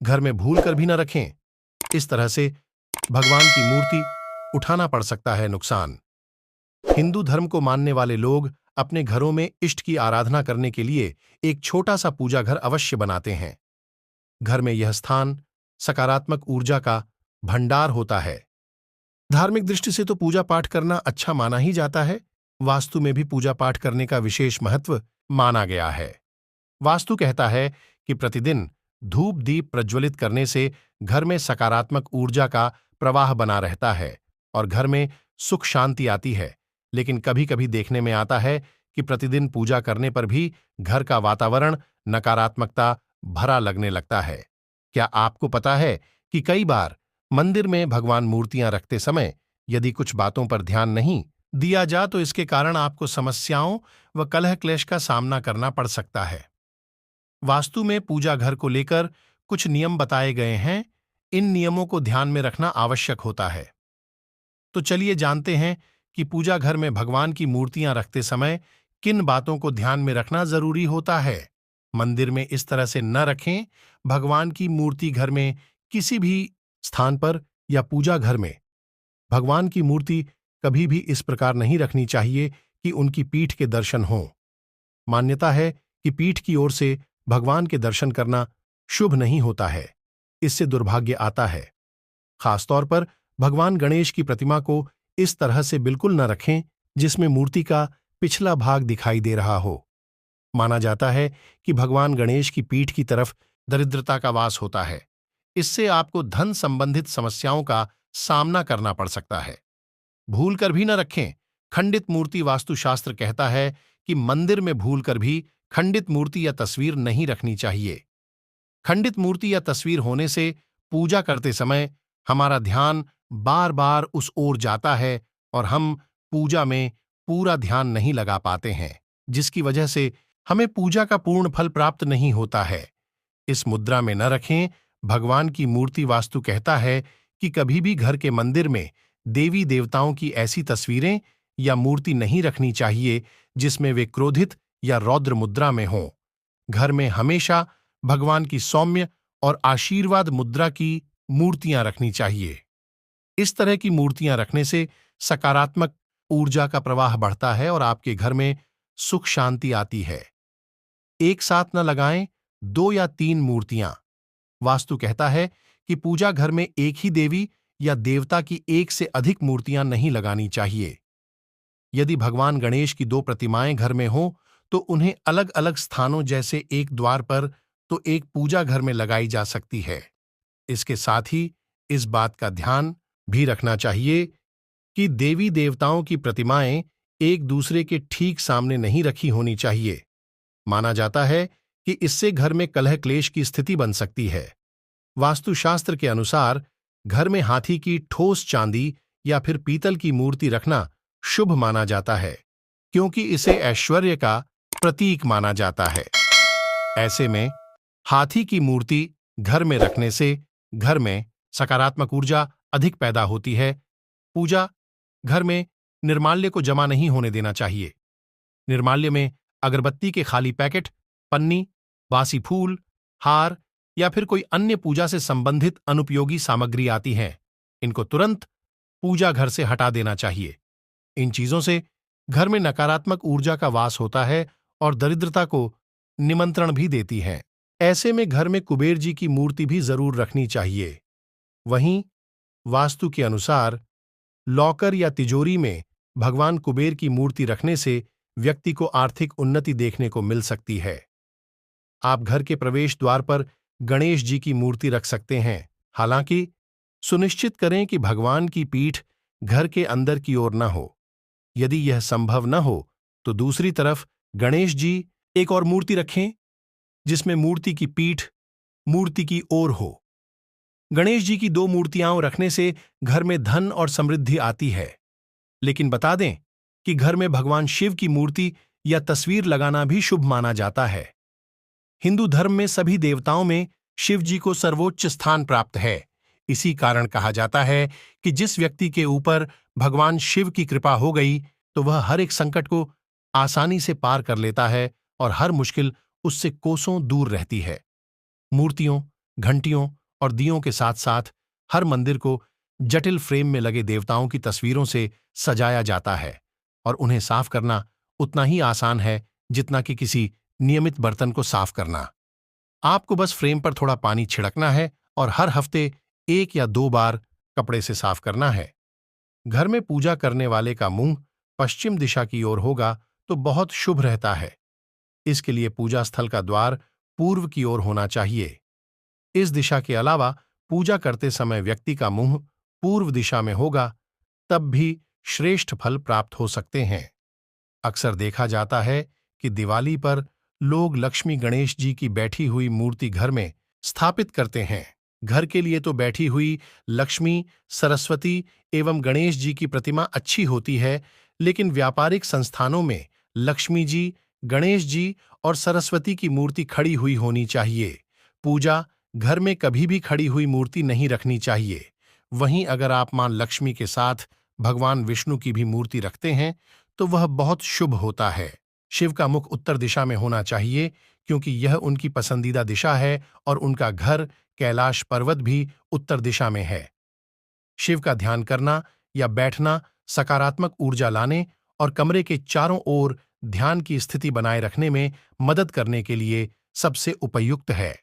घर में भूल कर भी न रखें। इस तरह से भगवान की मूर्ति उठाना पड़ सकता है नुकसान। हिंदू धर्म को मानने वाले लोग अपने घरों में इष्ट की आराधना करने के लिए एक छोटा सा पूजा घर अवश्य बनाते हैं। घर में यह स्थान सकारात्मक ऊर्जा का भंडार होता है। धार्मिक दृष्टि से तो पूजा पाठ करना अच्छा माना ही जाता है। वास्तु में भी पूजा पाठ करने का विशेष महत्व माना गया है। वास्तु कहता है कि प्रतिदिन धूप दीप प्रज्वलित करने से घर में सकारात्मक ऊर्जा का प्रवाह बना रहता है और घर में सुख शांति आती है। लेकिन कभी कभी देखने में आता है कि प्रतिदिन पूजा करने पर भी घर का वातावरण नकारात्मकता भरा लगने लगता है। क्या आपको पता है कि कई बार मंदिर में भगवान मूर्तियां रखते समय यदि कुछ बातों पर ध्यान नहीं दिया जा तो इसके कारण आपको समस्याओं व कलह क्लेश का सामना करना पड़ सकता है। वास्तु में पूजा घर को लेकर कुछ नियम बताए गए हैं। इन नियमों को ध्यान में रखना आवश्यक होता है। तो चलिए जानते हैं कि पूजा घर में भगवान की मूर्तियां रखते समय किन बातों को ध्यान में रखना जरूरी होता है। मंदिर में इस तरह से न रखें। भगवान की मूर्ति घर में किसी भी स्थान पर या पूजा घर में भगवान की मूर्ति कभी भी इस प्रकार नहीं रखनी चाहिए कि उनकी पीठ के दर्शन हों। मान्यता है कि पीठ की ओर से भगवान के दर्शन करना शुभ नहीं होता है, इससे दुर्भाग्य आता है। खासतौर पर भगवान गणेश की प्रतिमा को इस तरह से बिल्कुल न रखें जिसमें मूर्ति का पिछला भाग दिखाई दे रहा हो। माना जाता है कि भगवान गणेश की पीठ की तरफ दरिद्रता का वास होता है। इससे आपको धन संबंधित समस्याओं का सामना करना पड़ सकता है। भूल कर भी न रखें। खंडित मूर्ति वास्तुशास्त्र कहता है कि मंदिर में भूल कर भी खंडित मूर्ति या तस्वीर नहीं रखनी चाहिए। खंडित मूर्ति या तस्वीर होने से पूजा करते समय हमारा ध्यान बार बार उस ओर जाता है और हम पूजा में पूरा ध्यान नहीं लगा पाते हैं, जिसकी वजह से हमें पूजा का पूर्ण फल प्राप्त नहीं होता है। इस मुद्रा में न रखें। भगवान की मूर्ति वास्तु कहता है कि कभी भी घर के मंदिर में देवी देवताओं की ऐसी तस्वीरें या मूर्ति नहीं रखनी चाहिए जिसमें वे क्रोधित या रौद्र मुद्रा में हों। घर में हमेशा भगवान की सौम्य और आशीर्वाद मुद्रा की मूर्तियां रखनी चाहिए। इस तरह की मूर्तियां रखने से सकारात्मक ऊर्जा का प्रवाह बढ़ता है और आपके घर में सुख शांति आती है। एक साथ न लगाएं 2 या 3 मूर्तियां। वास्तु कहता है कि पूजा घर में एक ही देवी या देवता की एक से अधिक मूर्तियां नहीं लगानी चाहिए। यदि भगवान गणेश की 2 प्रतिमाएं घर में हों तो उन्हें अलग अलग स्थानों जैसे एक द्वार पर तो एक पूजा घर में लगाई जा सकती है। इसके साथ ही इस बात का ध्यान भी रखना चाहिए कि देवी देवताओं की प्रतिमाएं एक दूसरे के ठीक सामने नहीं रखी होनी चाहिए। माना जाता है कि इससे घर में कलह क्लेश की स्थिति बन सकती है। वास्तुशास्त्र के अनुसार घर में हाथी की ठोस चांदी या फिर पीतल की मूर्ति रखना शुभ माना जाता है, क्योंकि इसे ऐश्वर्य का प्रतीक माना जाता है। ऐसे में हाथी की मूर्ति घर में रखने से घर में सकारात्मक ऊर्जा अधिक पैदा होती है। पूजा घर में निर्माल्य को जमा नहीं होने देना चाहिए। निर्माल्य में अगरबत्ती के खाली पैकेट, पन्नी, बासी फूल, हार या फिर कोई अन्य पूजा से संबंधित अनुपयोगी सामग्री आती हैं। इनको तुरंत पूजा घर से हटा देना चाहिए। इन चीजों से घर में नकारात्मक ऊर्जा का वास होता है और दरिद्रता को निमंत्रण भी देती हैं। ऐसे में घर में कुबेर जी की मूर्ति भी जरूर रखनी चाहिए। वहीं वास्तु के अनुसार लॉकर या तिजोरी में भगवान कुबेर की मूर्ति रखने से व्यक्ति को आर्थिक उन्नति देखने को मिल सकती है। आप घर के प्रवेश द्वार पर गणेश जी की मूर्ति रख सकते हैं। हालांकि सुनिश्चित करें कि भगवान की पीठ घर के अंदर की ओर न हो। यदि यह संभव न हो तो दूसरी तरफ गणेश जी एक और मूर्ति रखें जिसमें मूर्ति की पीठ मूर्ति की ओर हो। गणेश जी की 2 मूर्तियां रखने से घर में धन और समृद्धि आती है। लेकिन बता दें कि घर में भगवान शिव की मूर्ति या तस्वीर लगाना भी शुभ माना जाता है। हिंदू धर्म में सभी देवताओं में शिव जी को सर्वोच्च स्थान प्राप्त है। इसी कारण कहा जाता है कि जिस व्यक्ति के ऊपर भगवान शिव की कृपा हो गई तो वह हर एक संकट को आसानी से पार कर लेता है और हर मुश्किल उससे कोसों दूर रहती है। मूर्तियों, घंटियों और दियों के साथ साथ हर मंदिर को जटिल फ्रेम में लगे देवताओं की तस्वीरों से सजाया जाता है और उन्हें साफ करना उतना ही आसान है जितना कि किसी नियमित बर्तन को साफ करना। आपको बस फ्रेम पर थोड़ा पानी छिड़कना है और हर हफ्ते 1 या 2 बार कपड़े से साफ करना है। घर में पूजा करने वाले का मुंह पश्चिम दिशा की ओर होगा तो बहुत शुभ रहता है। इसके लिए पूजा स्थल का द्वार पूर्व की ओर होना चाहिए। इस दिशा के अलावा पूजा करते समय व्यक्ति का मुंह पूर्व दिशा में होगा तब भी श्रेष्ठ फल प्राप्त हो सकते हैं। अक्सर देखा जाता है कि दिवाली पर लोग लक्ष्मी गणेश जी की बैठी हुई मूर्ति घर में स्थापित करते हैं। घर के लिए तो बैठी हुई लक्ष्मी, सरस्वती एवं गणेश जी की प्रतिमा अच्छी होती है, लेकिन व्यापारिक संस्थानों में लक्ष्मी जी, गणेश जी और सरस्वती की मूर्ति खड़ी हुई होनी चाहिए। पूजा घर में कभी भी खड़ी हुई मूर्ति नहीं रखनी चाहिए। वहीं अगर आप मां लक्ष्मी के साथ भगवान विष्णु की भी मूर्ति रखते हैं तो वह बहुत शुभ होता है। शिव का मुख उत्तर दिशा में होना चाहिए क्योंकि यह उनकी पसंदीदा दिशा है और उनका घर कैलाश पर्वत भी उत्तर दिशा में है। शिव का ध्यान करना या बैठना सकारात्मक ऊर्जा लाने और कमरे के चारों ओर ध्यान की स्थिति बनाए रखने में मदद करने के लिए सबसे उपयुक्त है।